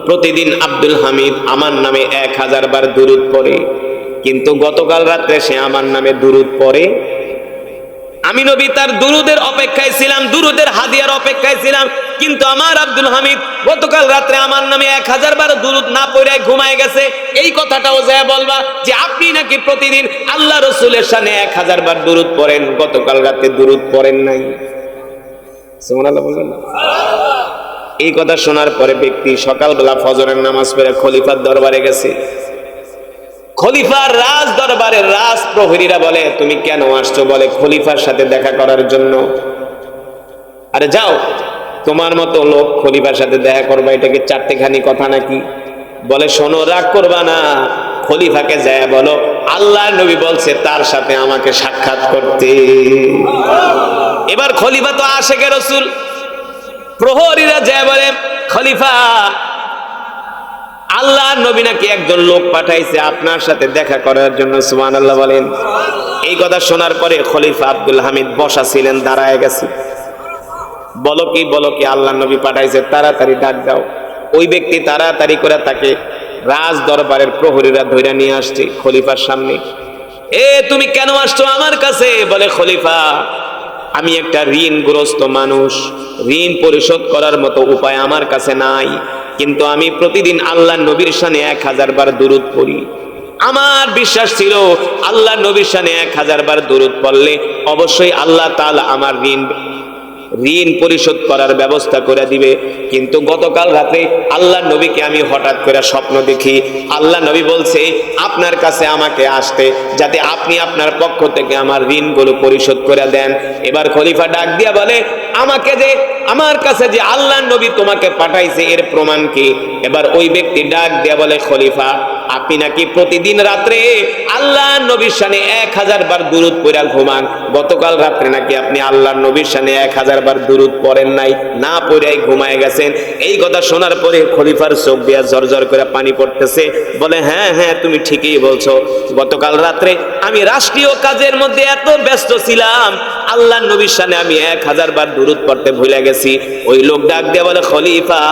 প্রতিদিন আব্দুল হামিদ আমার নামে 1000 বার দুরূদ পড়ে, কিন্তু গতকাল রাত্রে সে আমার নামে দুরূদ পড়ে। আমি নবী তার দুরূদের অপেক্ষায় ছিলাম, দুরূদের হাদিয়ার অপেক্ষায় ছিলাম, কিন্তু আমার আব্দুল হামিদ গতকাল রাত্রে আমার নামে 1000 বার দুরূদ না পড়ে ঘুমায় গেছে। এই কথাটাও যায় বলবা যে আপনি নাকি প্রতিদিন আল্লাহ রাসূলের শানে 1000 বার দুরূদ পড়েন, গতকাল রাতে দুরূদ পড়েন নাই। সুবহানাল্লাহ বলবেন না? এই কথা শোনার পরে ব্যক্তি সকালবেলা ফজরের নামাজ পড়ে খলিফার দরবারে গেছে। খলিফার রাজ দরবারের রাজ প্রহরীরা বলে, তুমি কেন আসছো? বলে, খলিফার সাথে দেখা করার জন্য। আরে যাও, তোমার মতো লোক খলিফার সাথে দেখা করবা, এটাকে চারটেখানি কথা নাকি? বলে, শোনো, রাগ করবা না, খলিফাকে যায় বলো আল্লাহর নবী বলছে তার সাথে আমাকে সাক্ষাৎ করতে। এবার খলিফা তো আশেকে রাসূল, প্রহরীরা যায় বলে, খলিফা, আল্লাহর নবী নাকি একজন লোক পাঠাইছে আপনার সাথে দেখা করার জন্য। সুবহানাল্লাহ বলেন। এই কথা শোনার পরে খলিফা আব্দুল হামিদ বসা ছিলেন, দাঁড়ায় গেছে। বলো কি, বলো কি, আল্লাহর নবী পাঠাইছে, তাড়াতাড়ি ডাক দাও। ওই ব্যক্তি তাড়াতাড়ি করে তাকে রাজ দরবারের প্রহরীরা ধরে নিয়ে আসছে খলিফার সামনে। তুমি কেন আসছো আমার কাছে? বলে, খলিফা, আমি একটা ঋণগ্রস্ত মানুষ, ঋণ পরিশোধ করার মতো উপায় আমার কাছে নাই, কিন্তু আমি প্রতিদিন আল্লাহর নবীর শানে 1000 বার দুরূদ পড়ি। আমার বিশ্বাস ছিল আল্লাহর নবীর শানে 1000 বার দুরূদ পড়লে অবশ্যই আল্লাহ তাআলা আমার ঋণ পরিশোধ করার ব্যবস্থা করে দিবে। কিন্তু গতকাল রাতে আল্লাহর নবীকে আমি হঠাৎ করে স্বপ্ন দেখি, আল্লাহ নবী বলছে আপনার কাছে আমাকে আসতে, যাতে আপনি আপনার পক্ষ থেকে আমার ঋণগুলো পরিশোধ করে দেন। এবার খলিফা ডাক দিয়া বলে, আমাকে যে আমার কাছে যে আল্লাহর নবী তোমাকে পাঠাইছে এর প্রমাণ কি? এবার ওই ব্যক্তি ডাক দিয়া বলে, খলিফা, আপনি নাকি প্রতিদিন রাত্রে আল্লাহর নবীর শানে 1000 বার দুরূদ পড়া ঘুমান, গতকাল রাত্রে নাকি আপনি আল্লাহর নবীর শানে 1000 বার দুরূদ পড়েন নাই, না পড়াই ঘুমায় গেছেন। এই কথা শোনার পরে খলিফার চোখ দিয়া ঝরঝর করে পানি পড়তেছে। বলে, হ্যাঁ হ্যাঁ, তুমি ঠিকই বলছো, গতকাল রাত্রে আমি রাষ্ট্রীয় কাজের মধ্যে এত ব্যস্ত ছিলাম, আল্লাহর নবীর শানে আমি 1000 বার দুরূদ পড়তে ভুলে গেছি। ওই লোক ডাক দিয়ে বলে, খলিফা,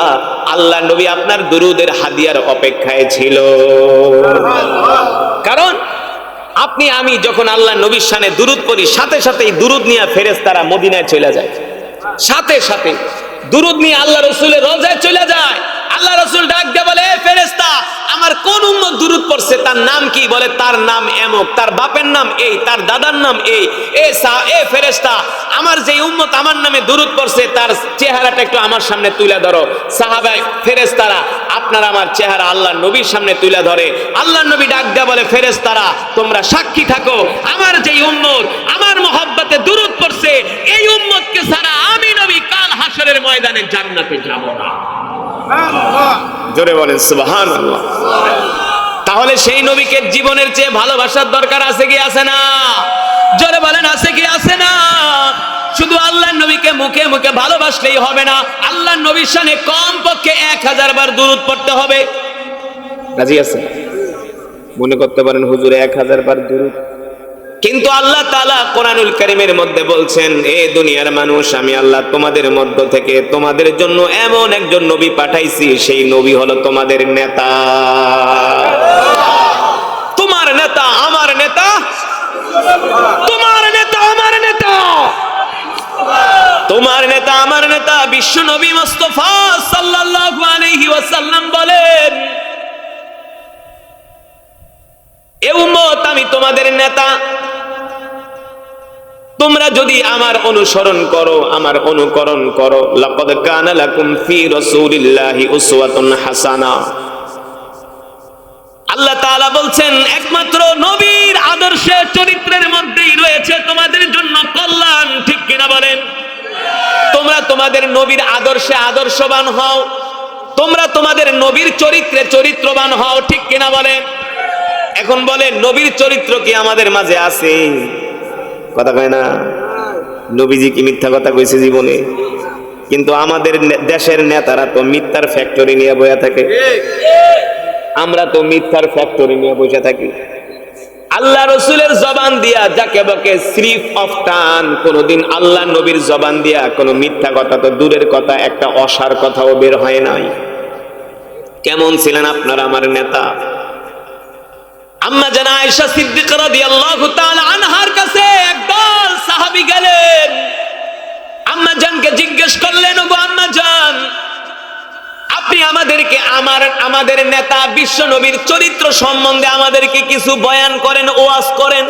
আল্লাহর নবী আপনার দুরূদের হাদিয়ার অপেক্ষায় ছিল। কারণ আমি যখন আল্লাহর নবীর শানে দুরূদ পড়ি, সাথে সাথেই দুরূদ নিয়ে ফেরেশতারা মদিনায় চলে যায়, সাথে সাথে দুরূদ নিয়ে আল্লাহ রাসূলের রওজায় চলে যায়। আল্লাহ রাসূল ডাক দিয়ে বলে, ফেরেশতা, আমার কোন উম্মত দুরূদ পড়ছে, তার নাম কি? বলে, তার নাম এমক, তার বাপের নাম এই, তার দাদার নাম এই। ফেরেশতা, আমার যে উম্মত আমার নামে দুরূদ পড়ছে তার চেহারাটা একটু আমার সামনে তুলে ধরো। সাহাবায়ে ফেরেশতারা আপনার আমার চেহারা আল্লাহর নবীর সামনে তুলে ধরে। আল্লাহর নবী ডাক দিয়ে বলে, ফেরেশতারা, তোমরা সাক্ষী থাকো, আমার যে উম্মত আমার মহব্বতে দুরূদ পড়ছে, এই উম্মতকে ছাড়া আমি নবী কাল হাসরের ময়দানে জান্নাতে যাব না। জোরে বলেন সুবহানাল্লাহ। তাহলে সেই নবীকে জীবনের চেয়ে ভালোবাসার দরকার আছে কি আছে না? জোরে বলেন, আছে কি আছে না? শুধু আল্লাহর নবীকে মুখে মুখে ভালোবাসলেই হবে না, আল্লাহর নবীর শানে কমপক্ষে 1000 বার দুরূদ পড়তে হবে। রাজি আছেন? মনে করতে পারেন হুজুর 1000 বার দুরূদ, কিন্তু আল্লাহ তাআলা কোরআনুল কারীমের মধ্যে বলছেন, এ দুনিয়ার মানুষ, আমি আল্লাহ তোমাদের মধ্য থেকে তোমাদের জন্য এমন একজন নবী পাঠাইছি, সেই নবী হলো তোমাদের নেতা। তোমার নেতা আমার নেতা, তোমার নেতা আমার নেতা, তোমার নেতা আমার নেতা বিশ্ব নবী মুস্তাফা সাল্লাল্লাহু আলাইহি ওয়াসাল্লাম বলেন, এ উম্মত, আমি তোমাদের নেতা, তোমরা যদি আমার অনুসরণ করো, আমার অনুকরণ করো, লাকাদ কানা লাকুম ফি রাসূলিল্লাহি উসওয়াতুন হাসানাহ। আল্লাহ তাআলা বলছেন, একমাত্র নবীর আদর্শে চরিত্রের মধ্যেই রয়েছে তোমাদের জন্য কল্যাণ। ঠিক কিনা বলেন? তোমরা তোমাদের নবীর আদর্শে আদর্শবান হও, তোমরা তোমাদের নবীর চরিত্রে চরিত্রবান হও। ঠিক কিনা বলেন? এখন বলেন, নবীর চরিত্র কি আমাদের মাঝে আছে? কথা কয় না? নবীজি কি মিথ্যা কথা কইছে জীবনে? কিন্তু আমাদের দেশের নেতারা তো মিথ্যার ফ্যাক্টরি নিয়ে বসে থাকে, আমরা তো মিথ্যার ফ্যাক্টরি নিয়ে বসে থাকি। আল্লাহ রসুলের জবান দিয়া যাকে বকে স্লিপ অফ টান, কোনদিন আল্লাহ নবীর জবান দিয়া কোনো মিথ্যা কথা তো দূরের কথা, একটা অসার কথাও বের হয় নাই। কেমন ছিলেন আপনারা আমার নেতা? আম্মা জান আয়েশা সিদ্দিকা রাদিয়াল্লাহু তাআলা আনহার কাছে একদল সাহাবী গেলেন। আম্মা জানকে জিজ্ঞেস করলেন, ওগো আম্মা জান, আপনি আমাদেরকে আমাদের নেতা বিশ্ব নবীর চরিত্র সম্বন্ধে আমাদেরকে কিছু বয়ান করেন, ওয়াজ করেন।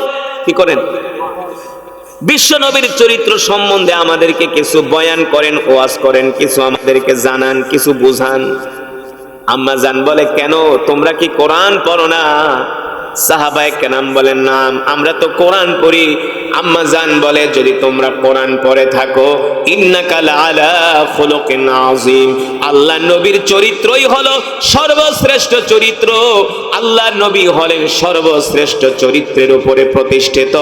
কি করেন? বিশ্ব নবীর চরিত্র সম্বন্ধে আমাদেরকে কিছু বয়ান করেন, ওয়াজ করেন, কিছু আমাদেরকে জানান, কিছু বুঝান। আম্মা জান বলে, কেন, তোমরা কি কোরআন পড়ো না? সাহাবায়ে কেরাম বলেন, না, আমরা তো কোরআন পড়ি। আম্মা জান বলে, যদি তোমরা কোরআন পড়ে থাকো, ইন্নাকা লাআলা খুলুকিন আযীম, আল্লাহর নবীর চরিত্রই হলো সর্বশ্রেষ্ঠ চরিত্র। আল্লাহর নবী হলেন সর্বশ্রেষ্ঠ চরিত্রের উপরে প্রতিষ্ঠিত।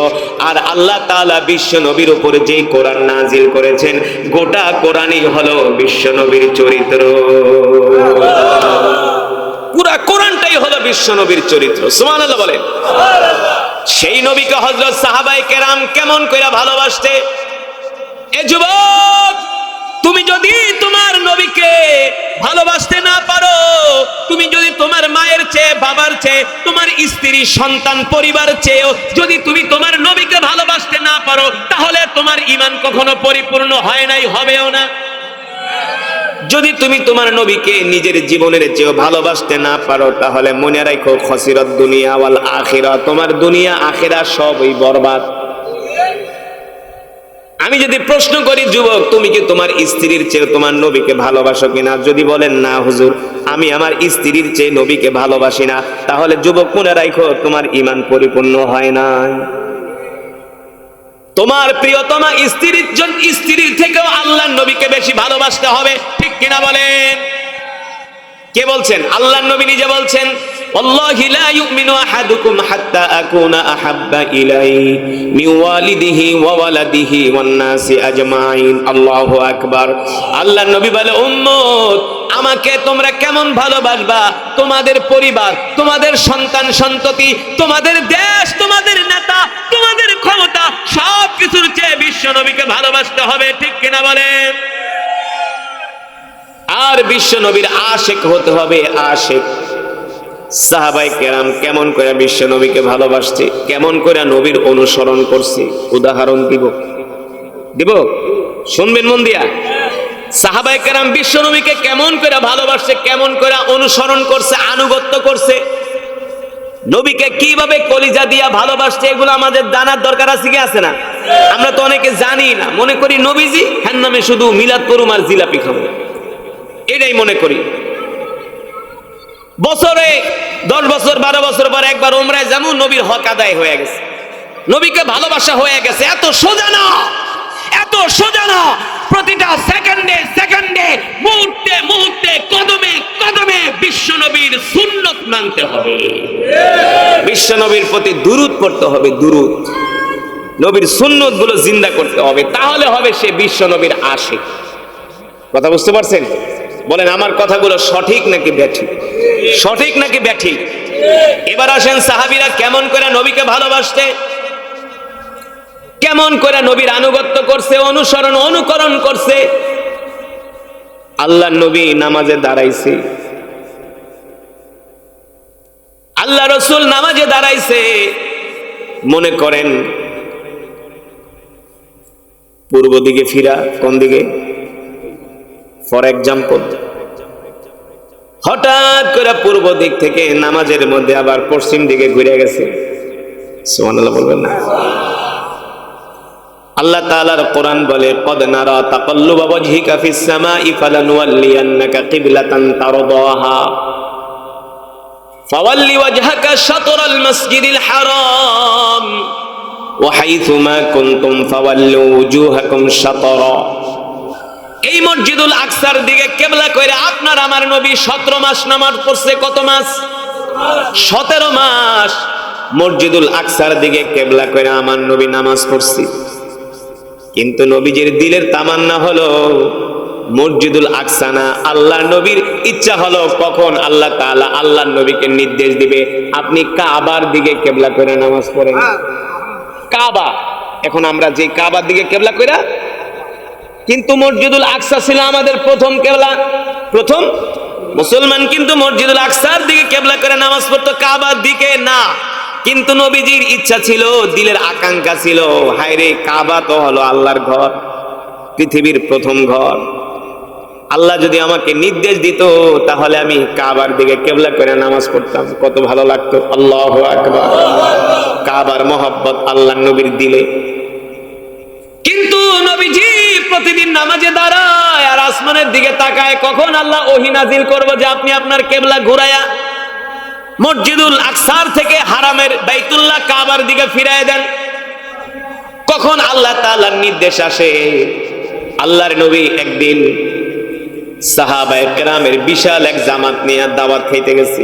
আর আল্লাহ তাআলা বিশ্ব নবীর উপরে যেই কোরআন নাজিল করেছেন, গোটা কোরআনই হলো বিশ্ব নবীর চরিত্র। পুরা কোরআনটাই হলো বিশ্ব নবীর চরিত্র। সুবহানাল্লাহ বলেন। সেই নবীকে হযরত সাহাবায়ে কেরাম কেমন কইরা ভালোবাসতে। এ যুবক, তুমি যদি তোমার নবীকে ভালোবাসতে না পারো, তুমি যদি তোমার মায়ের চেয়ে, বাবার চেয়ে, তোমার স্ত্রী, সন্তান, পরিবার চেয়েও যদি তুমি তোমার নবীকে ভালোবাসতে না পারো, তাহলে তোমার ঈমান কখনো পরিপূর্ণ হয় নাই, হবেও না। যদি তুমি তোমার নবীকে নিজের জীবনের চেয়েও ভালোবাসতে না পারো, তাহলে মনে রাখো, খসিরাত দুনিয়া ওয়াল আখিরা, তোমার দুনিয়া আখিরা সবই বরবাদ। আমি যদি প্রশ্ন করি, যুবক, তুমি কি তোমার স্ত্রীর চেয়ে তোমার নবীকে ভালোবাসো কিনা? যদি বলেন, না হুজুর, আমি আমার স্ত্রীর চেয়ে নবীকে ভালোবাসি না, তাহলে যুবক মনে রাখো, তোমার ঈমান পরিপূর্ণ হয় না। তোমার প্রিয়তমা স্ত্রীর থেকেও আল্লাহর নবীকে বেশি ভালোবাসতে হবে, ঠিক কিনা বলেন? কে বলছেন? আল্লাহর নবী নিজে বলছেন, ওয়াল্লাহি লা ইউমিনু আহাদুকুম হাত্তা আকুনা আহাব্বা ইলাইহি মিন ওয়ালিদিহি ওয়া ওয়ালাদিহি ওয়ান নাসি আজমাইন। আল্লাহু আকবার। আল্লাহর নবী বলে, উম্মত, আমাকে তোমরা কেমন ভালোবাসবা? তোমাদের পরিবার, তোমাদের সন্তান সন্ততি, তোমাদের দেশ, তোমাদের নেতা, তোমাদের ক্ষমতা, সব কিছুর চেয়ে বিশ্ব নবীকে ভালোবাসতে হবে, ঠিক কিনা বলেন? আর বিশ্ব নবীর আশিক হতে হবে, আশিক। সাহাবায়ে কেরাম কেমন করে বিশ্ব নবীকে ভালোবাসছে, কেমন করে নবীর অনুসরণ করছে, উদাহরণ দিব, শুনবেন মন দিয়া। সাহাবায়ে কেরাম বিশ্ব নবীকে কেমন করে ভালোবাসছে, কেমন করে অনুসরণ করছে, আনুগত্য করছে, নবীকে কিভাবে কলিজা দিয়া ভালোবাসছে, এগুলো আমাদের জানার দরকার আছে কি আছে না? আমরা তো অনেকে জানি না, মনে করি নবীজি হ্যাঁ নামে শুধু মিলাদ করুম আর জিলাপি খাবো, এটাই মনে করি। বছরে 10 বছর 12 বছর পর একবার উমরায় যেমন নবীর হক আদায় হয়ে গেছে, নবীকে ভালোবাসা হয়ে গেছে। এত সোজা না, এত সোজা না। প্রতিটা সেকেন্ডে সেকেন্ডে, মুহূর্তে মুহূর্তে, কদমে কদমে বিশ্ব নবীর সুন্নত মানতে হবে, বিশ্ব নবীর প্রতি দুরূদ পড়তে হবে, দুরূদ, নবীর সুন্নত গুলো জিন্দা করতে হবে, তাহলে হবে সে বিশ্ব নবীর আশিক। কথা বুঝতে পারছেন? বলেন, আমার কথাগুলো সঠিক নাকি ব্যাঠিক? সঠিক নাকি ব্যাঠিক? এবার আসেন, সাহাবীরা কেমন করে নবীকে ভালোবাসতে, কেমন করে নবীর আনুগত্য করছে, অনুকরণ করছে। আল্লাহ নবী নামাজে দাঁড়াইছে, আল্লাহ রাসূল নামাজে দাঁড়াইছে, মনে করেন পূর্ব দিকে ফিরা, কোন দিকে? ফর এক্সাম্পল, হঠাৎ করে পূর্ব দিক থেকে নামাজের মধ্যে আবার পশ্চিম দিকে ঘুরে গেছে। সুবহানাল্লাহ বলবেন না? আল্লাহ তাআলার কোরআন বলে, কদ নারা তাকাল্লুবা ওয়াজহিকা ফিস সামাই ফালানুওয়াল্লিয়ান্নাকা কিবলাতান তারদাহা ফাওয়াল্লি ওয়াজহাকা শাতরাল মাসজিদিল হারাম ওয়া হাইথুমা কুনতুম ফাওয়াল্লু ওয়ুজুহাকুম শাতরা। এই মসজিদুল আকসার দিকে কিবলা কইরা আপনার আমার নবী 17 মাস নামাজ পড়ছে। কত মাস? 17 মাস মসজিদুল আকসার দিকে কিবলা কইরা আমার নবী নামাজ পড়ছে। কিন্তু নবীজির দিলের তামান্না হলো মসজিদুল আকসা না, আল্লাহর নবীর ইচ্ছা হলো কখন আল্লাহ তাআলা আল্লাহর নবীকে নির্দেশ দিবে, আপনি কাবার দিকে কিবলা করে নামাজ পড়েন। কাবা, এখন আমরা যে কাবার দিকে কিবলা কইরা, কিন্তু মসজিদুল আকসা ছিল আমাদের প্রথম কিবলা, প্রথম মুসলমান কিন্তু মসজিদুল আকসার দিকে কেবলা করে নামাজ পড়তো, কাবার দিকে না। কিন্তু নবীজির ইচ্ছা ছিল, দিলের আকাঙ্ক্ষা ছিল, হায়রে কাবা তো হলো আল্লাহর ঘর, পৃথিবীর প্রথম ঘর। আল্লাহ যদি আমাকে নির্দেশ দিত তাহলে আমি কাবার দিকে কেবলা করে নামাজ পড়তাম, কত ভালো লাগতো। আল্লাহু আকবার। কাবার মহব্বত আল্লাহ নবীর দিলে। কিন্তু নবীজি প্রতিদিন নামাজে দাঁড়ায় আর আসমানের দিকে তাকায়, কখন আল্লাহ ওহী নাজিল করবে যে আপনি আপনার কেবলা ঘুরায়া মসজিদুল আকসার থেকে হারামের বাইতুল্লাহ কাবার দিকে ফিরায় দেন। কখন আল্লাহ তাআলার নির্দেশ আসে। আল্লাহর নবী একদিন সাহাবায়ে কেরামের বিশাল এক জামাত নিয়ে দাওয়াত খাইতে গেছে,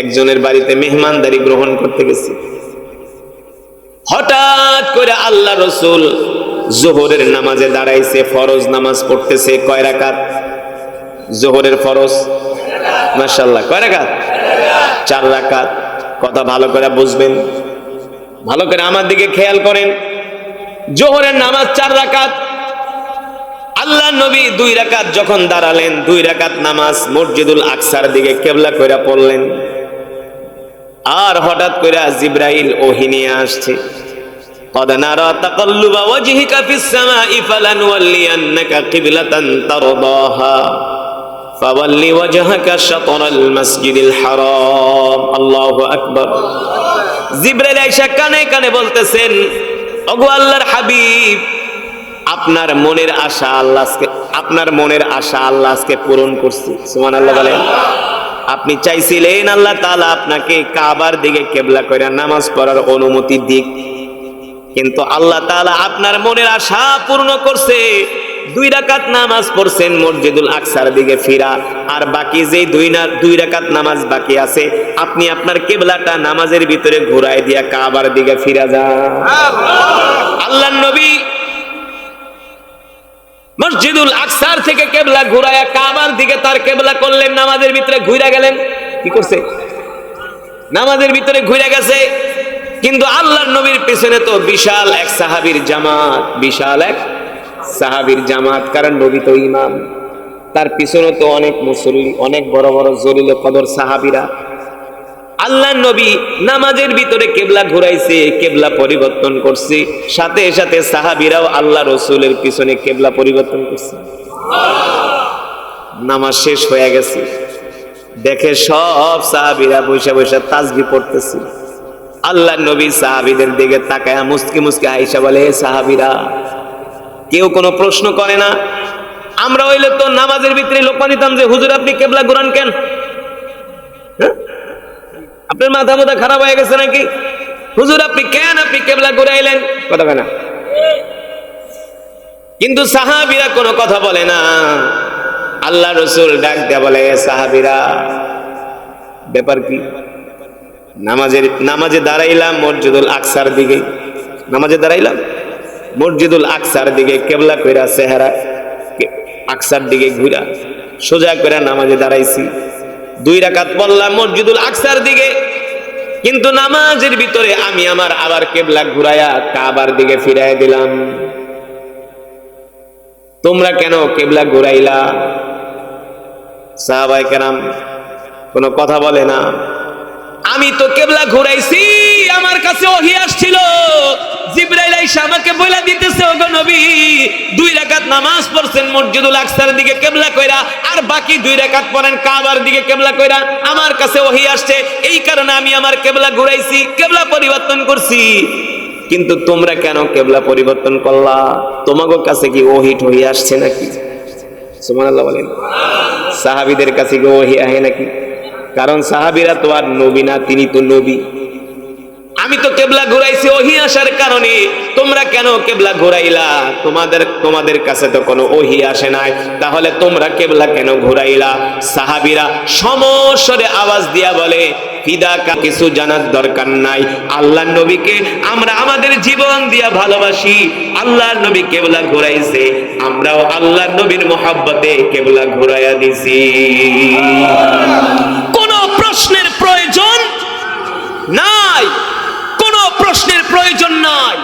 একজনের বাড়িতে মেহমানদারি গ্রহণ করতে গেছে। হঠাৎ করে আল্লাহ রাসূল যোহরের নামাজে দাঁড়াইছে, ফরজ নামাজ পড়তেছে। কয় রাকাত? যোহরের ফরজ মাশাআল্লাহ কয় রাকাত? 4 রাকাত। কথা ভালো করে বুঝবেন, ভালো করে আমার দিকে খেয়াল করেন। যোহরের নামাজ 4 রাকাত। আল্লাহ নবী 2 রাকাত যখন দাঁড়ালেন, 2 রাকাত নামাজ মসজিদুল আকসার দিকে কেবলা কইরা পড়লেন। আর হঠাৎ করে জিবরাইল ওহী নিয়ে আসছে, قد نرى تقلب وجهك في السماء فلنولينك قبلة ترضاها فول وجهك شطر المسجد الحرام الله أكبر। জিবরাইল আয়েশা কানে কানে বলতেছেন, ওগো আল্লাহর হাবিব, আপনার মনের আশা আল্লাহ আজকে পূরণ করছে। সুবহানাল্লাহ বলেন। আপনি চাইছিলেন আল্লাহ তাআলা আপনাকে কাবার দিকে কেবলা করে নামাজ পড়ার অনুমতি দিক, কিন্তু আল্লাহ তাআলা আপনার মনের আশা পূর্ণ করছে। 2 রাকাত নামাজ পড়ছেন মসজিদুল আকসার দিকে ফিরা, আর বাকি যে 2 রাকাত নামাজ বাকি আছে আপনি আপনার কিবলাটা নামাজের ভিতরে ঘুরায় দিয়া কাবার দিকে ফিরা যান। আল্লাহর নবী মসজিদুল আকসার থেকে কিবলা ঘুরায়া কাবার দিকে তার কিবলা করলেন, নামাজের ভিতরে ঘুরে গেলেন। কি করছে? নামাজের ভিতরে ঘুরে গেছে। কিন্তু আল্লাহর নবীর পিছনে তো বিশাল এক সাহাবীর জামাত, কারণ নবী তো ইমাম, তার পিছনে তো অনেক মুসল্লি, অনেক বড় বড় জলিল কদর সাহাবীরা। আল্লাহর নবী নামাজের ভিতরে কিবলা ঘুরাইছে, কিবলা পরিবর্তন করছে, সাথে সাথে সাহাবীরাও আল্লাহ রাসূলের পিছনে কিবলা পরিবর্তন করছে। নামাজ শেষ হয়ে গেছে, দেখে সব সাহাবীরা বসে বসে তাসবিহ পড়তেছে। আল্লাহ নবী সাহাবীদের দিকে তাকায়া মুস্কি মুস্কি আয়েশা বলে, সাহাবীরা কেউ কোনো প্রশ্ন করে না। আমরা হইলে তো নামাজের ভিতরে লোকমা দিতাম যে হুজুর আপনি কিবলা ঘুরান কেন? আপনার মাথা মাথা খারাপ হয়ে গেছে নাকি? হুজুর আপনি কিবলা ঘুরাইলেন? কথা বলে না। কিন্তু সাহাবীরা কোনো কথা বলে না। আল্লাহ রাসূল ডাক দিয়ে বলে, সাহাবীরা ব্যাপার কি? নামাজে দাঁড়াইলাম মসজিদুল আকসার দিকে, মসজিদুল আকসার দিকে কেবলা কইরা চেহারা আকসার দিকে ঘুরা সোজা করে নামাজে দাঁড়াইছি। 2 রাকাত পড়লাম মসজিদুল আকসার দিকে, কিন্তু নামাজের ভিতরে আমি আমার আবার কেবলা ঘুরায়া কাবার দিকে ফিরাই দিলাম। তোমরা কেন কেবলা ঘুরাইলা? সাহাবায়ে কেরাম কোনো কথা বলে না। আমি তো কেবলা ঘুরাইছি, আমার কাছে ওহী আসছিল, জিবরাইল আইসা আমাকে বলে দিতেছে, ওগো নবী 2 রাকাত নামাজ পড়ছেন মসজিদুল আকসার দিকে কেবলা কইরা, আর বাকি 2 রাকাত পড়েন কাবার দিকে কেবলা কইরা। আমার কাছে ওহী আসছে, এই কারণে আমি আমার কেবলা ঘুরাইছি, কেবলা পরিবর্তন করছি। কিন্তু তোমরা কেন কেবলা পরিবর্তন করলা? তোমাদের কাছে কি ওহী টহী আসছে নাকি? সুবহানাল্লাহ বলেন। সাহাবীদের কাছে কি ওহী আহে নাকি? কারণ সাহাবীরা তো আর নবী না, তিনি তো নবী। আমি তো কেবলা ঘুরাইছি ওহী আসার কারণে, তোমরা কেন কেবলা ঘুরাইলা? তোমাদের কাছে তো কোনো ওহী আসে নাই, তাহলে তোমরা কেবলা কেন ঘুরাইলা? সাহাবীরা সমস্বরে আওয়াজ দিয়া বলে, ফিদাকা, কিছু জানার দরকার নাই, আল্লাহর নবীকে আমরা আমাদের জীবন দিয়া ভালোবাসি। আল্লাহর নবী কেবলা ঘুরাইছে, আমরাও আল্লাহর নবীর মহব্বতে কেবলা ঘুরাইয়া দিছি। কোনো প্রশ্নের প্রয়োজন নাই, কোনো প্রশ্নের প্রয়োজন নাই।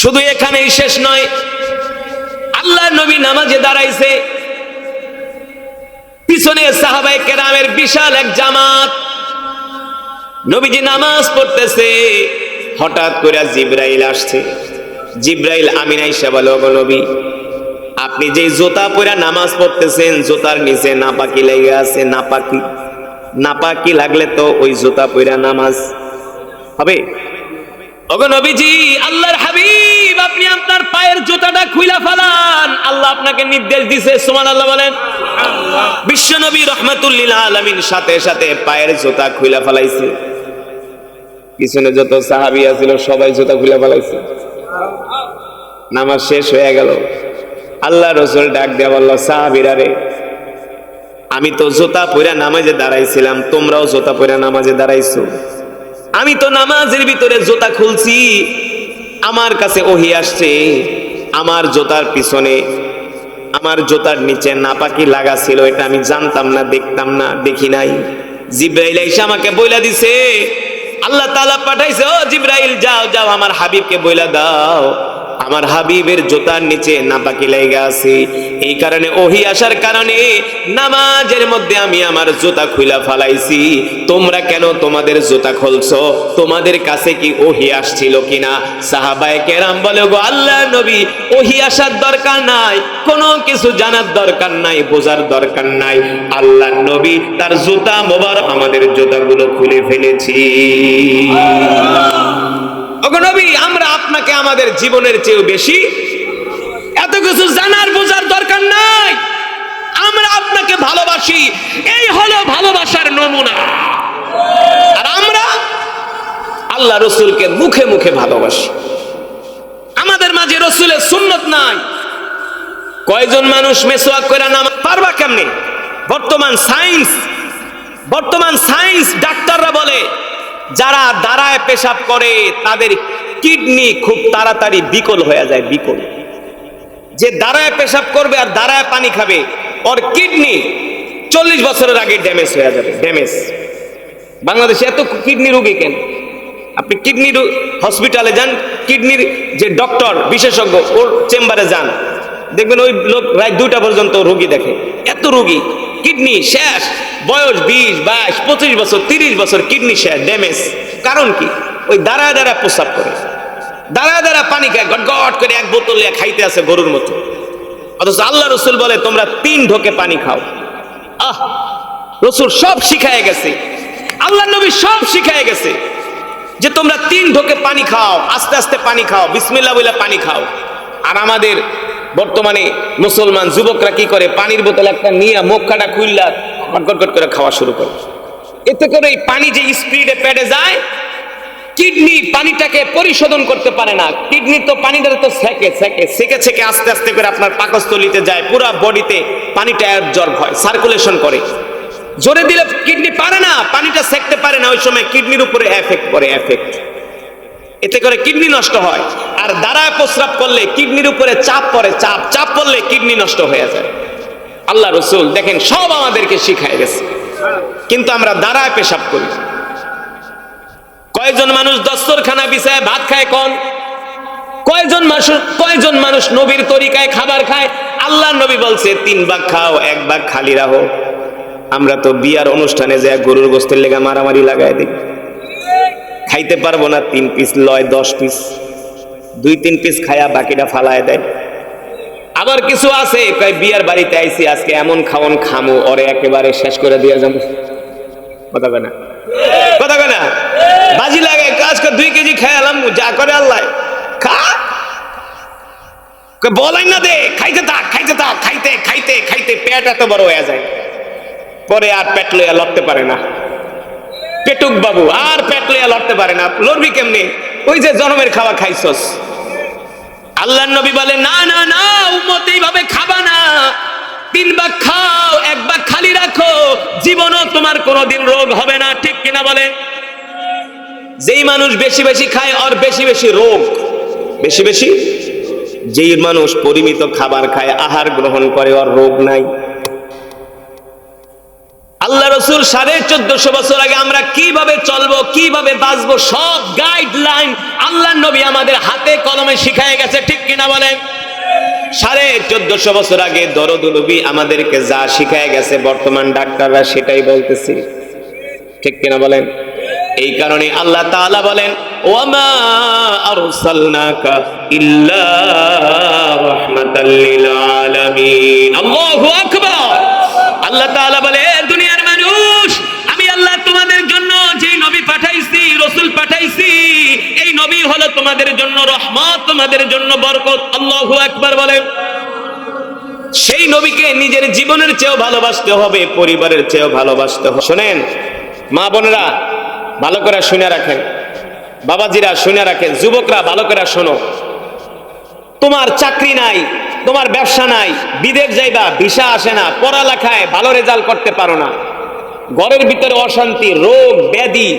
শুধু এখানেই শেষ নয়, আল্লাহর নবী নামাজে দাঁড়াইছে, পিছনে সাহাবায়ে কেরামের বিশাল এক জামাত। নবীজি নামাজ পড়তেছে, হঠাৎ করে জিবরাইল আসছে। জিবরাইল আমিন আয়েশা বলে, ওগো নবী, আপনি যে জুতা পরে নামাজ পড়তেছেন, জুতার নিচে নাপাকি লেগে আছে। নাপাকি লাগলে তো ওই জুতা পরে নামাজ হবে? ওগো নবীজি, আল্লাহর হাবিব, আপনি আপনার পায়ের জুতাটা খুইলা ফেলান, আল্লাহ আপনাকে নির্দেশ দিয়েছে। সুবহানাল্লাহ বলেন। বিশ্ব নবী রাহমাতুল লিল আলামিন সাথে সাথে পায়ের জুতা খুইলা ফেলাইছে। পিছনে যত সাহাবী ছিল সবাই জুতা খুইলা ফেলাইছে। নামাজ শেষ হয়ে গেল। আল্লাহ রাসূল ডাক দিয়ে বলল, সাহাবীরা রে, আমি তো জুতা পরে নামাজে দাঁড়াইছিলাম, তোমরাও জুতা পরে নামাজে দাঁড়াইছো। আমি তো নামাজের ভিতরে জুতা খুলছি, আমার কাছে ওহী আসছে, আমার জুতার পিছনে, আমার জুতার নিচে নাপাকি লাগা ছিল, এটা আমি জানতাম না, দেখতাম না, দেখি নাই। জিবরাইল এসে আমাকে বইলা দিছে, আল্লাহ তাআলা পাঠাইছে, ও জিবরাইল, যাও যাও আমার হাবিবকে বইলা দাও, আমার হাবিবের জুতার নিচে নাপাকি লেগে আছে। এই কারণে ওহী আসার কারণে নামাজের মধ্যে আমি আমার জুতা খুইলা ফালাইছি। তোমরা কেন তোমাদের জুতা খুলছো? তোমাদের কাছে কি ওহী আসছিল কিনা? সাহাবায়ে কেরাম বলে, গো আল্লাহর নবী, ওহী আসার দরকার নাই, কোনো কিছু জানার দরকার নাই, বোঝার দরকার নাই। আল্লাহর নবী তার জুতা মোবারক, আমাদের জুতাগুলো খুলে ফেলেছি। ওগো নবী, আমরা আপনাকে আমাদের জীবনের চেয়েও বেশি, এত কিছু জানার বোঝার দরকার নাই, আমরা আপনাকে ভালোবাসি। এই হলো ভালোবাসার নমুনা। আর আমরা আল্লাহ রসুলকে মুখে মুখে ভালোবাসি, আমাদের মাঝে রসুলের সুন্নত নাই। কয়জন মানুষ মেসওয়াক করে নামাজ পারবা কেমনে? বর্তমান সায়েন্স ডাক্তাররা বলে, যারা দাঁড়ায় পেশাব করে তাদের কিডনি খুব তাড়াতাড়ি বিকল হয়ে যায়। বিকল, যে দাঁড়ায় পেশাব করবে আর দাঁড়ায় পানি খাবে, ওর কিডনি 40 বছরের আগে ড্যামেজ হয়ে যাবে। ড্যামেজ। বাংলাদেশে এত কিডনি রোগী কেন? আপনি কিডনি হসপিটালে যান, কিডনির যে ডক্টর বিশেষজ্ঞ, ওর চেম্বারে যান, দেখবেন ওই লোক রাত 2টা পর্যন্ত রোগী দেখে। এত রোগী, কিডনি শেষ, বয়স 20, 22, 25 বছর, 30 বছর, কিডনি শেষ, ড্যামেজ। কারণ কি? ওই দাঁড়ায় দাঁড়ায় প্রস্রাব করে, দাঁড়ায় দাঁড়ায় পানি খায়, গট গট করে এক বোতল নিয়ে খাইতে আছে গরুর মতো। অথচ আল্লাহ রসুল বলে, তোমরা 3 ঢোকে পানি খাও। রসুল সব শিখায় গেছে, আল্লাহ নবী সব শিখায় গেছে যে তোমরা 3 ঢোকে পানি খাও, আস্তে আস্তে পানি খাও, বিসমিল্লাহ বলে পানি খাও। আর আমাদের বর্তমানে মুসলমান যুবকরা কি করে? পানির বোতল একটা নিয়ে মুখ কাটা খুললা গটগট করে খাওয়া শুরু করে। এতে করে এই পানি যে স্পিডে পেটে যায়, কিডনি পানিটাকে পরিশোধন করতে পারে না। কিডনি তো পানিটা তো সেকে আস্তে আস্তে করে আপনার পাকস্থলীতে যায়, পুরো বডিতে পানিটা অ্যাবজর্ব হয়, সার্কুলেশন করে। জোরে দিলে কিডনি পারে না, পানিটা সেকতে পারে না, ওই সময় কিডনির উপরে এফেক্ট পড়ে, এফেক্ট। এতে করে কিডনি নষ্ট হয়। আর দাঁড়ায় প্রস্রাব করলে কিডনির উপরে চাপ পড়ে, চাপ পড়লে কিডনি নষ্ট হয়ে যায়। আল্লাহ রসুল দেখেন সব আমাদেরকে শিখায় গেছে, কিন্তু আমরা দাঁড়ায় পেশাব করি। কয়জন মানুষ দস্তরখানা বিছায় ভাত খায়? কোন কয়জন মানুষ নবীর তরিকায় খাবার খায়? আল্লাহ নবী বলছে 3 ভাগ খাও, 1 ভাগ খালি রাখো। আমরা তো বিয়ার অনুষ্ঠানে যায় গরুর গোস্তের লেগা মারামারি লাগায় দিই, খাইতে পারবো না, 3 পিস লয় 10 পিস, 2-3 পিস খায়া বাকিটা ফালায় দেয়। আবার কিছু আছে কয় বিয়ার বাড়িতে আইছি, আজকে এমন খাওন খামু, ওরে একেবারে শেষ করে দিয়ে যাবো। কথা কয় না? বাজি লাগে, আজকে 2 কেজি খাই আলাম, যা করে আল্লাহ খা, বলাই না দে, খাইতে থাক, খাইতে পেট এত বড় হয়ে যায়, পরে আর পেট লইয়া লড়তে পারে না। পেটুক বাবু আর পেট লইয়া লড়তে পারে না। লড়বি কেমনি? ওই যে জনমের খাওয়া খাইছস। আল্লাহর নবী বলে, না না না, উম্মত এইভাবে খাবা না, 3 ভাগ খাও, 1 ভাগ খালি রাখো, জীবনও তোমার কোনোদিন রোগ হবে না। ঠিক কিনা বলে? যেই মানুষ বেশি বেশি খায় ওর বেশি বেশি রোগ, বেশি। যেই মানুষ পরিমিত খাবার খায়, আহার গ্রহণ করে, ওর রোগ নাই। আল্লাহ রসুল 1450 বছর আগে আমরা কিভাবে চলবো, কিভাবে বাঁচবো, সব গাইডলাইন আল্লাহ নবী আমাদের হাতে কলমে শিখায় গেছে। ঠিক কিনা বলেন? 1450 বছর আগে দরদুল নবী আমাদেরকে যা শিখায় গেছে বর্তমান ডাক্তাররা সেটাই বলতেছি, ঠিক কিনা বলেন? এই কারণে আল্লাহ তাআলা বলেন ওয়ামা আরসালনাকা ইল্লা রাহমাতাল লিল আলামিন। আল্লাহু আকবার। আল্লাহ তাআলা বলে দুনিয়ার মানুষ, আমি আল্লাহ তোমাদের জন্য যে নবী পাঠাইছি, রাসূল পাঠাইছি, এই নবী হলো তোমাদের জন্য রহমত, তোমাদের জন্য বরকত। আল্লাহু আকবার বলে। সেই নবীকে নিজের জীবনের চেয়েও ভালোবাসতে হবে, পরিবারের চেয়েও ভালোবাসতে হবে। শুনেন মা বোনেরা, ভালো করে শুনে রাখেন, বাবাজিরা শুনে রাখেন, যুবকরা ভালো করে শোনো। তোমার চাকরি নাই, তোমার ব্যবসা নাই, বিদেশ যাইবা, ভিসা আসে না, পড়ালেখায় ভালো রেজাল্ট করতে পারো না, ঘরের ভিতরে অশান্তি, রোগ ব্যাধি,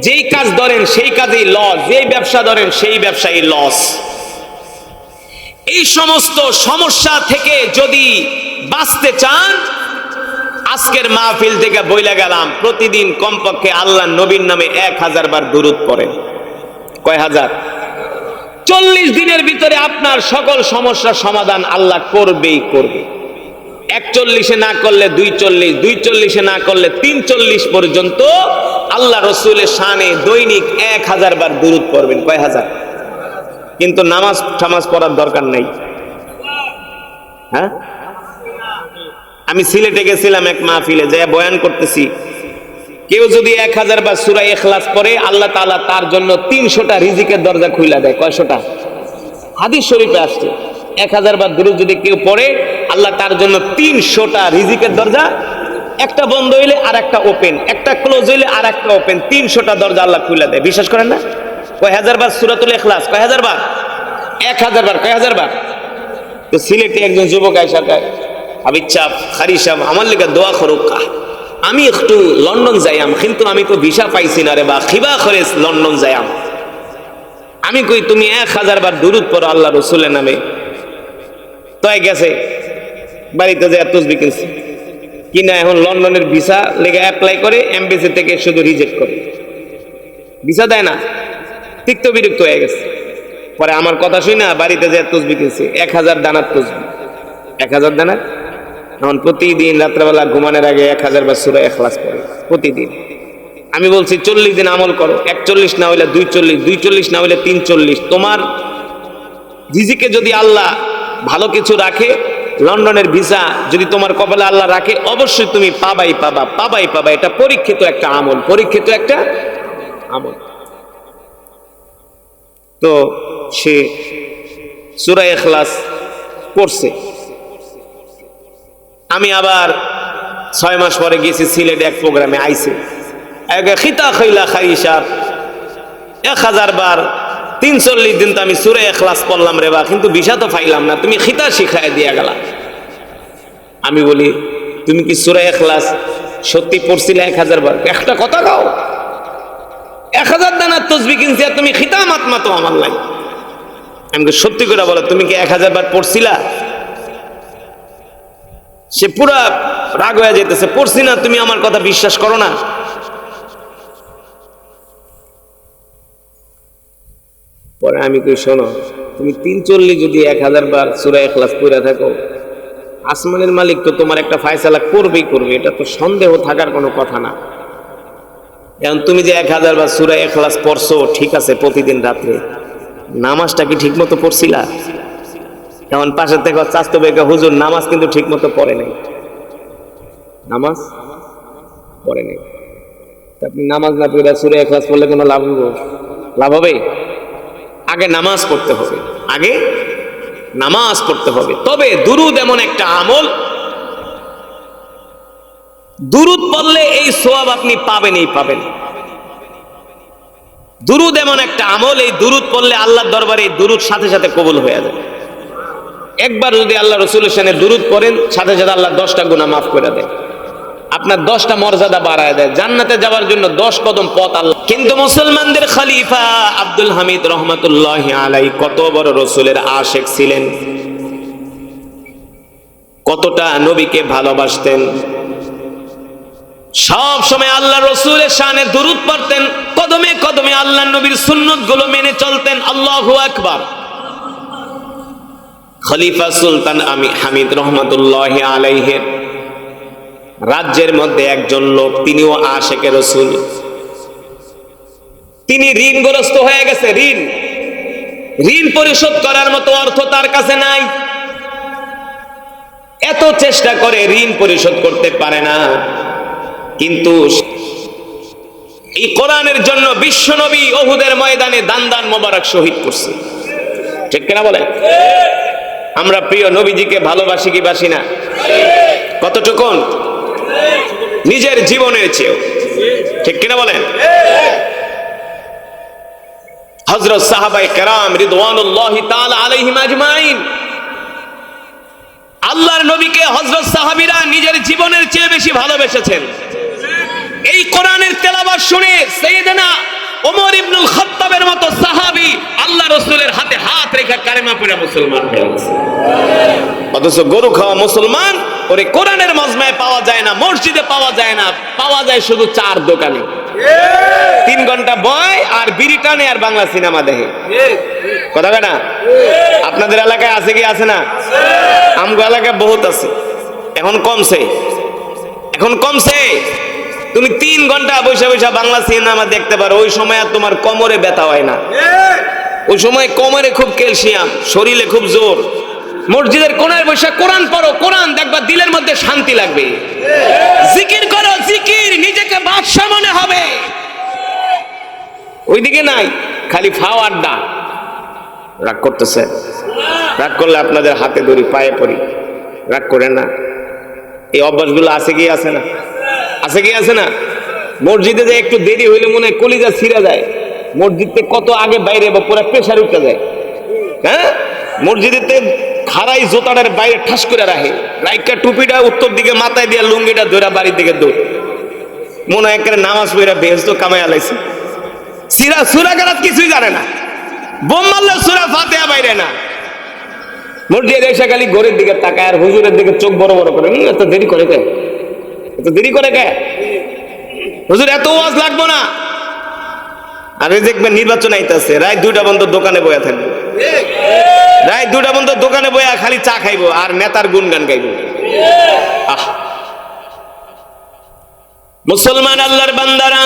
যেই কাজ ধরেন সেই কাজেই লস, যেই ব্যবসা ধরেন সেই ব্যবসায়ী লস। এই সমস্ত সমস্যা থেকে যদি বাঁচতে চান, আজকের মাহফিল থেকে বইলা গেলাম, প্রতিদিন কমপক্ষে আল্লাহ নবীর নামে 1000 বার দুরূদ পড়েন। কয় হাজার? 40 দিনের ভিতরে আপনার সকল সমস্যার সমাধান আল্লাহ করবেই করবে। 41-এ না করলে 240, 240-এ না করলে 340 পর্যন্ত আল্লাহ রসুলের শানে দৈনিক 1000 বার দুরূদ পড়বেন। কয় হাজার? কিন্তু নামাজ পড়ার দরকার নাই। হ্যাঁ, আমি সিলেটে গেছিলাম এক মাহফিলে, যে বয়ান করতেছি, কেউ যদি 1000 বার সূরা ইখলাস পড়ে, আল্লাহ তাআলা তার জন্য 300টা রিজিকের দরজা খুলে দেয়। কয়শোটা? হাদিস শরীফে আসছে 1000 বার দুরূদ যদি কেউ পড়ে, আল্লাহ তার জন্য 300টা রিজিকের দরজা, একটা বন্ধ হইলে আর একটা ওপেন, একটা ক্লোজ হইলে আর একটা ওপেন, 300টা দরজা আল্লাহ খুলে দেয়। বিশ্বাস করেন না? কয় হাজার বার সূরাতুল ইখলাস? কয় হাজার বার? 1000 বার। কয় হাজার বার? তো সিলেটে একজন যুবক আইসা কয়, হাবিব সাহেব, খারি সাহেব, আমার লেগে দোয়া করুক, আমি একটু লন্ডন যাইয়াম, কিন্তু আমি তো ভিসা পাইছি না রে বা, খিবা করে লন্ডন যাইয়াম। আমি কই তুমি 1000 বার দুরূদ পড়ো আল্লাহ রসুলের নামে। তয় গেছে বাড়িতে যায় তসবিহ কিনছে, কিনা এখন লন্ডনের ভিসা লেগে অ্যাপ্লাই করে, এমবেসি থেকে শুধু রিজেক্ট করে, ভিসা দেয় না। তিক্ত বিরক্ত হয়ে গেছে। পরে আমার কথা শুই না বাড়িতে যায় তসবিহ কিনছে, 1000 দানার তসবিহ, 1000 দানার। এখন প্রতিদিন রাত্রেবেলা ঘুমানোর আগে 1000 বার সূরা ইখলাস পড়ে প্রতিদিন। আমি বলছি 40 দিন আমল করো, 41 না হইলে 240, 240 না হইলে 340। তোমার রিজিকে যদি আল্লাহ ভালো কিছু রাখে, লন্ডনের ভিসা যদি তোমার কপালে আল্লাহ রাখে, অবশ্যই তুমি পাবাই পাবা। এটা পরীক্ষিত একটা আমল, পরীক্ষিত একটা আমল। তো সে সূরা ইখলাস পড়ছে। আমি আবার 6 মাস পরে গেছি সিলেটে এক প্রোগ্রামে, আইছে খিতা খইলা খাই সাহেব 1000 বার 340 দিন তো আমি সূরা ইখলাস পড়লাম রে বা, কিন্তু ভিসা তো পাইলাম না, তুমি খিতা শিখায় দিয়া গেলা। আমি বলি তুমি কি সূরা ইখলাস সত্যি পড়ছিলে 1000 বার? একটা কথা গাও, 1000 দানার তসবিহ কিনছি আর তুমি খিতা মাতমা তো আমার নাই। আমি সত্যি করে বলো, তুমি কি 1000 বার পড়ছিলা? সে পুরা রাগ হয়ে যেতেছে, পড়ছি না, তুমি আমার কথা বিশ্বাস করো না। পরে আমি কই শোনো, তুমি 340 যদি 1000 বার সূরা ইখলাস পড়ে থাকো, আসমানের মালিক তো তোমার একটা ফয়সালা করবেই করবে, এটা তো সন্দেহ থাকার কোনো কথা না। এখন তুমি যে 1000 বার সূরা ইখলাস পড়ছো, ঠিক আছে, প্রতিদিন রাত্রে নামাজটা কি ঠিক মতো পড়ছিলা? এখন পাশের থেকে চাস্তো বেকা, হুজুর নামাজ কিন্তু ঠিক মতো পড়ে নাই, নামাজ পড়ে নাই। আপনি নামাজ না পড়ে সূরা ইখলাস পড়লে কোনো লাভ হবে? আগে নামাজ পড়তে হবে, আগে নামাজ পড়তে হবে। তবে দুরূদ এমন একটা আমল, দুরূদ পড়লে এই সওয়াব আপনি পাবেন। দুরূদ এমন একটা আমল, এই দুরূদ পড়লে আল্লাহর দরবারে এই দুরূদ সাথে সাথে কবুল হয়ে যায়। একবার যদি আল্লাহ রসুলের সামনে দুরূদ পড়েন, সাথে সাথে আল্লাহ 10টা গুনাহ মাফ করে দেয়, আপনার 10টা মর্যাদা বাড়ায় দেয়, জান্নাতে যাওয়ার জন্য 10 কদম পথ আল্লাহ। কিন্তু মুসলমানদের খলিফা আব্দুল হামিদ রহমাতুল্লাহি আলাইহি কত বড় রসুলের আশিক ছিলেন, কতটা নবীকে ভালোবাসতেন, সব সময় আল্লাহ রসুলের শানে দুরূদ পড়তেন, কদমে কদমে আল্লাহ নবীর সুন্নত গুলো মেনে চলতেন। আল্লাহু আকবার। খলিফা সুলতান হামিদ রহমতুল্লাহি আলাইহির রাজ্যের মধ্যে একজন লোক, তিনিও আশিকে রাসূল। তিনি ঋণগ্রস্ত হয়ে গেছে। ঋণ পরিশোধ করার মতো অর্থ তার কাছে নাই। এত চেষ্টা করে ঋণ পরিশোধ করতে পারে না। কিন্তু এই কোরআনের জন্য বিশ্বনবী উহুদের ময়দানে দান মোবারক শহীদ করছে। ঠিক কিনা বলে? আমরা প্রিয় নবীজিকে ভালোবাসি কি বাসি না? কতটুকুন? নিজের জীবনের চেয়েও। ঠিক কিনা বলেন? হযরত সাহাবায়ে কেরাম রিদওয়ানুল্লাহি তাআলা আলাইহিম আজমাইন, আল্লাহর নবীকে হযরত সাহাবীরা নিজের জীবনের চেয়ে বেশি ভালোবেসেছেন। এই কোরআনের তেলাওয়াত শুনে সাইয়েদনা ওমর ইবনুল খাত্তাবের মতো সাহাবী আল্লাহ রাসূলের হাতে হাত রেখে কালেমা পড়ে মুসলমান হয়ে গেছে। অথচ গরু খাওয়া মুসলমান ওরে কোরআনের মজমায় পাওয়া যায় না, মসজিদে পাওয়া যায় না, পাওয়া যায় শুধু চার দোকানে। 3 ঘন্টা বয় আর বিড়ি টানে আর বাংলা সিনেমা দেখে। কথা কয় না? আপনাদের এলাকায় আছে কি আছে না? আমগো এলাকায় বহুত আছে। এখন কমছে। তুমি 3 ঘন্টা বসে বসে বাংলা সিনেমা দেখতে পারো, ওই সময় আর তোমার কোমরে ব্যথা হয় না। ওই সময় কোমরে খুব ক্যালসিয়াম, শরীরে খুব জোর। মসজিদের কোনায় বসে কোরআন পড়ো, কোরআন দেখবা দিলের মধ্যে শান্তি লাগবে। জিকির করো, জিকির, নিজেকে বাদশা মনে হবে। ওইদিকে নাই, খালি ফাও আড্ডা। রাগ করতেছে? রাগ করলে আপনাদের হাতে ধরি, পায়ে পড়ি। রাগ করে না। এই অভ্যাসগুলো আছে কি আছে না? আছে কি আছে না? মসজিদে যে একটু দেরি হইলে মনে হয় কলিজা ছিঁড়া যায়। মসজিদে কত আগে বাইরে বা পুরো প্রেসার উঠে যায়। হ্যাঁ, মসজিদেতে খাড়াই জোতাটার বাইরে ঠাস করে রাখে, রাইকা টুপিটা উত্তর দিকে মাথায় দিয়া লুঙ্গিটা ধরে বাড়ির দিকে দৌড়। মনে হয় একটা নামাজ পড়া বেহেশত কামাই আলাইছে। সূরা কারাত কিছুই জানে না, বোম মারলে সূরা ফাতিহা বাইরে না। মসজিদে এসে খালি ঘরের দিকে তাকায় আর হুজুরের দিকে চোখ বড় বড় করে। এত দেরি করে কে? হুজুর এত ওয়াজ লাগবো না। আর দেখবেন নির্বাচন আইতাছে, রাত 2টা পর্যন্ত দোকানে বয়া থাকবে। রাত 2টা পর্যন্ত দোকানে বয়া খালি চা খাইবো আর নেতার গুণগান গাইবো। মুসলমান আল্লাহর বান্দারা,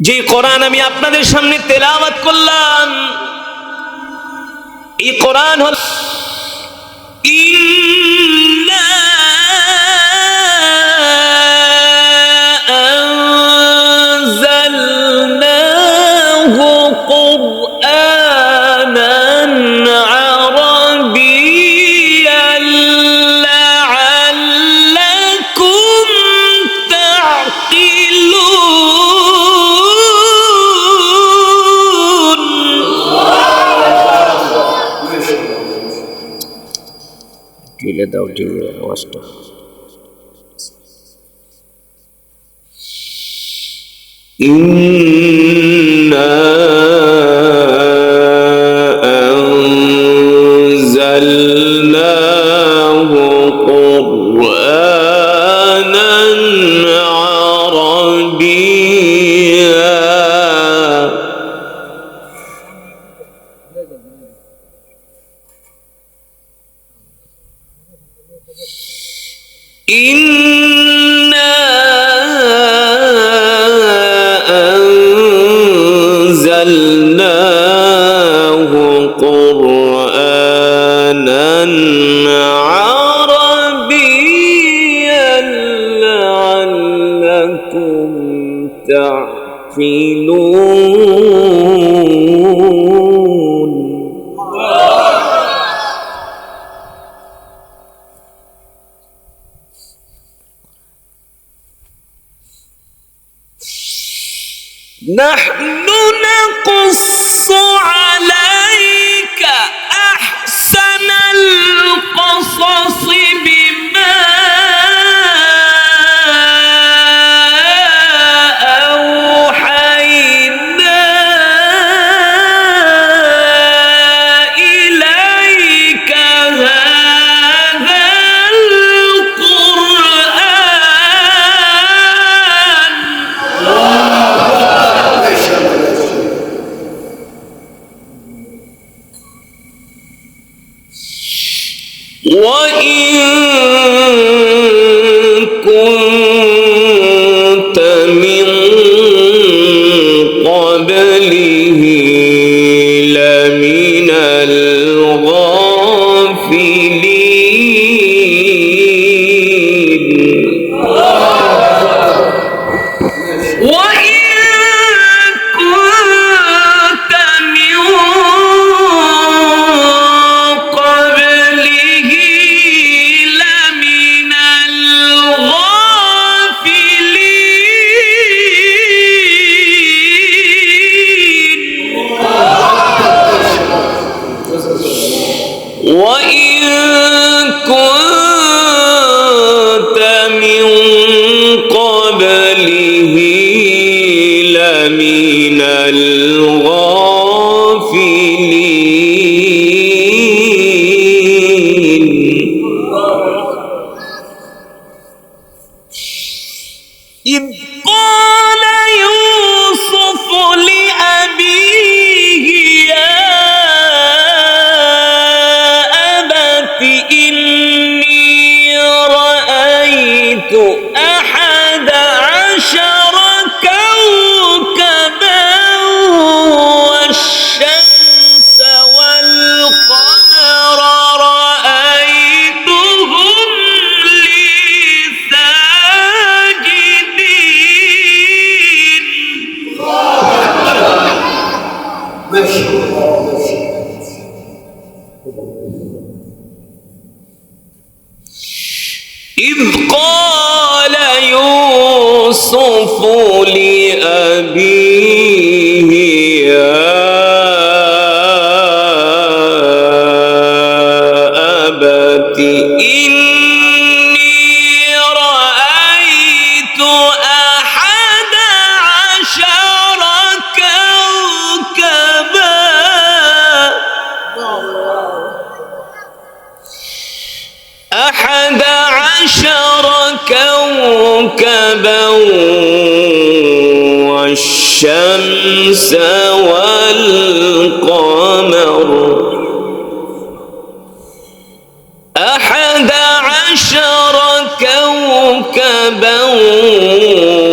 যে কোরআন আমি আপনাদের সামনে তেলাওয়াত করলাম, এই কোরআন হল ইন্না আনজালনাহু কুরআনান আরাবিয়্যান লাআল্লাকুম তা'কিলুন। দিলে দাও দিলে আওয়াজটা। ইন্না আনজালনাহু কুরআনান আরাবিয়্যা إنا أنزلناه قرآنا عربيا لعلكم تعقلون. نحن نقص عليك أحسن القصص بما أوحينا إليك هذا القرآن. إذ قال يوسف لأبيه يا أبت إني رأيت 11 كوكبا والشمس والقمر رأيتهم لي ساجدين. إذ قال يوسف لأبيه يا أبت إني رأيت 11 كوكبا 11 كوكبا والشمس والقمر 11 كوكبا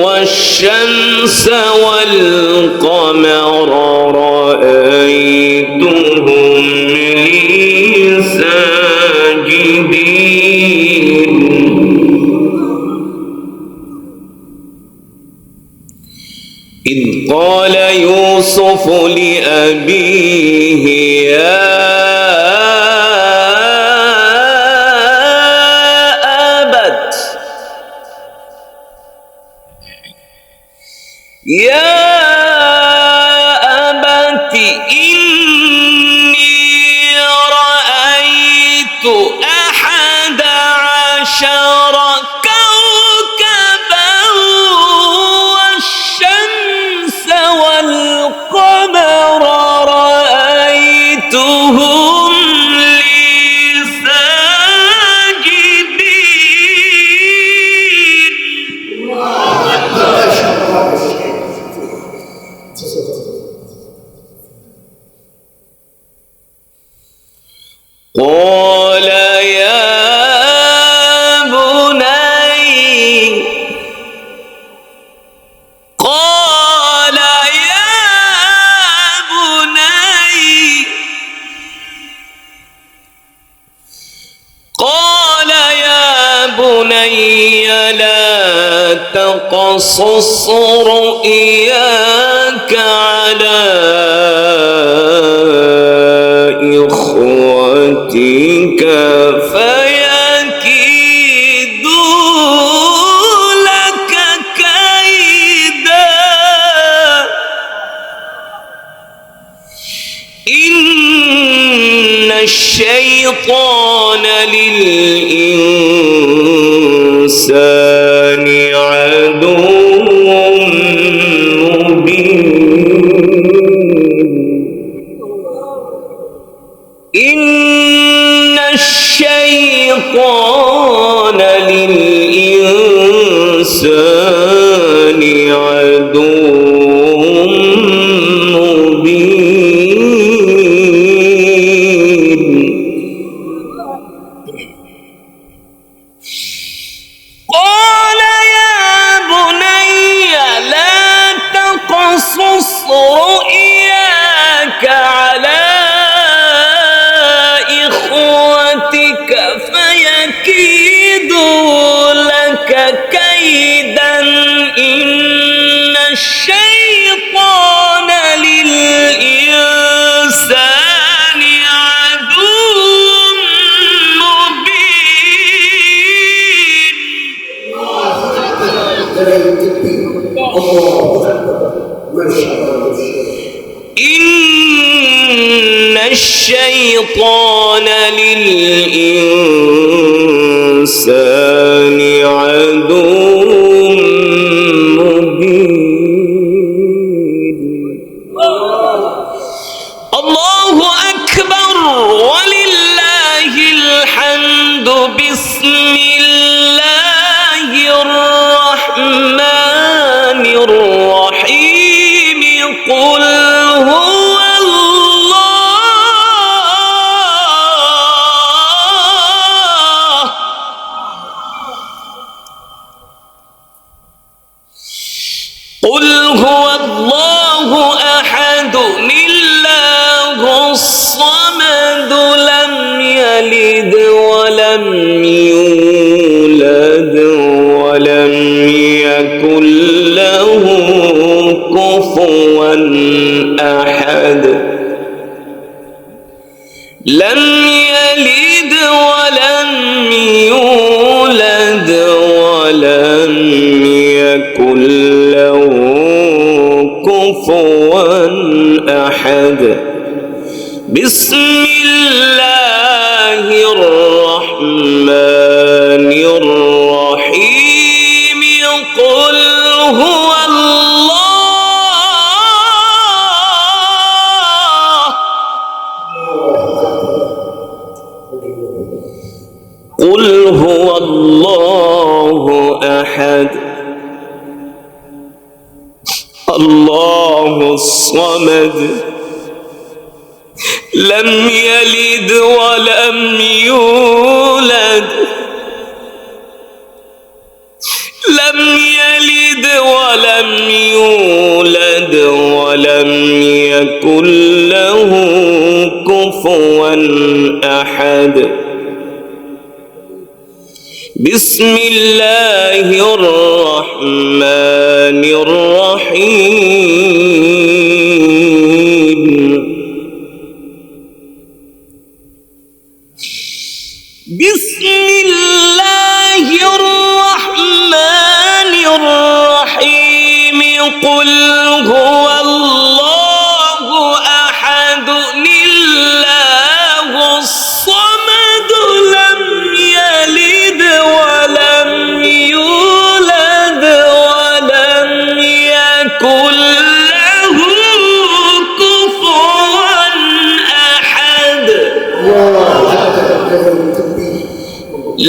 والشمس والقمر رأيتهم لي ساجدين. إذ قال يوسف لأبيه يا أبت إني رأيت 11 كوكبا والشمس والقمر رأيتهم لي ساجدين. قال يا بني لا تقصص رؤياك على إخوتك فيكيدوا لك كيدا إن الشيطان للإنسان عدو إن الشيطان للإنسان عدو مبين. قال يا بني لا تقصص رؤياك على إخوتك فيكيدوا إن الشيطان للإنسان عدو مبين. الله أكبر ولله الحمد. بسم الله الرحمن الرحيم. قل هو الله قل هو الله أحد الله الصمد لم يلد ولم يولد ولم يكن له كفوا أحد. لم يلد ولم يولد ولم يكن له كفوا أحد. بسم الله الرحمن الرحيم. قل هو الله قل هو الله أحد الله الصمد لم يلد ولم يولد لم يلد ولم يولد ولم يكن له كفوا أحد. بسم الله الرحمن الرحيم. بسم الله الرحمن الرحيم. قل هو الله أحد الله الصمد لم يلد ولم يولد ولم يكن له كفوا أحد.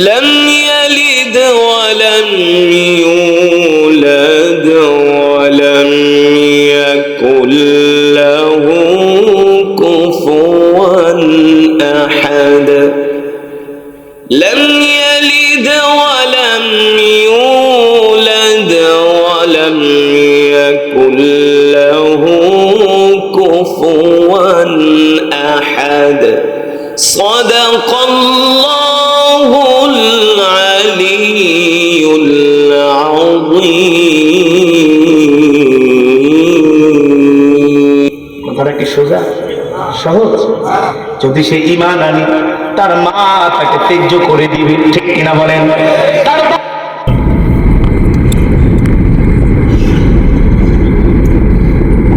لم يلد ولم يولد ولم يكن له كفوا أحد. لم يلد ولم يولد ولم يكن له كفوا أحد. صدق الله العلي العظيم. কথাটা কি সোজা সহজ? যদি সে ঈমান আনে তার মা তাকে ত্যায্য করে দিবে, ঠিক কিনা বলেন? তার